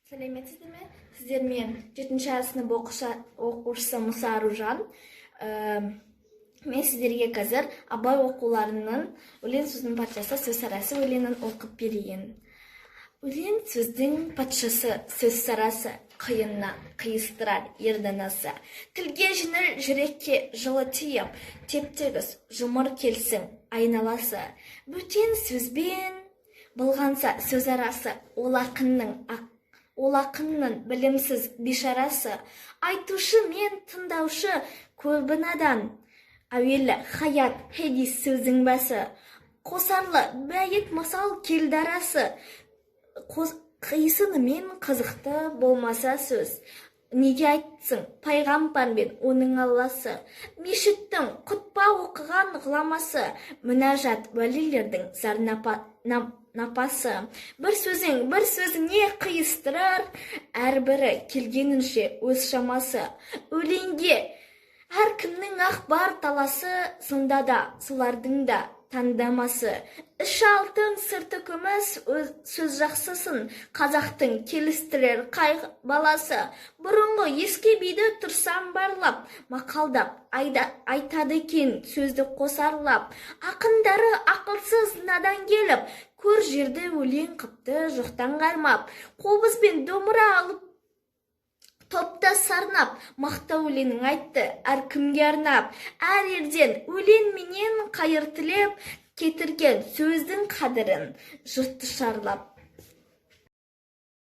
Сәлеметсіздер ме? Сіздермен 7-ші сынып оқушысы Мұса Аружан. Мен сіздерге қазір Абай оқуларының өлең сөздің патшасы сөз сарасы өлеңін оқып берейін. Өлең сөздің патшасы сөз сарасы, қиыннан қиыстырар ерданасы. Тілге жеңіл, жүрекке жылы тиіп, теп-тегіс жұмыр келсін айналасы. Бөтен сөзбен былғанса сөз арасы, ол ақынның білімсіз бишарасы. Айтушы мен тыңдаушы көбінадан, әуелі хаят хадис сөздің басы. Қосарлы бәйіт масал келді арасы. Қисыны мен қызықты болмаса сөз. Неге айтсын пайғамбар мен оның алласы. Мешіттің құтпа оқыған ғұламасы, мінәжат уәлилердің зар напасы. Бір сөзіне қиыстырар, әрбірі келгенінше өз шамасы. Өлеңге әркімнің ақ бар таласы, сонда да солардың да таңдамасы. Іші алтын, сырты күміс, сөз жақсысын, қазақтың келістірер қай баласы. Бұрынғы еске биді тұрсам барлап, мақалдап айтады екен сөзді қосарлап. Ақындары ақылсыз надан келіп, көр жерді өлең қыпты жоқтан қармап. Қобыз бен домыра алып топта сарнап, мақта өлеңін айтты әркімге арнап. Әр ерден өлең менен қайыр тілеп, кетірген сөздің қадірін жұртты шарлап.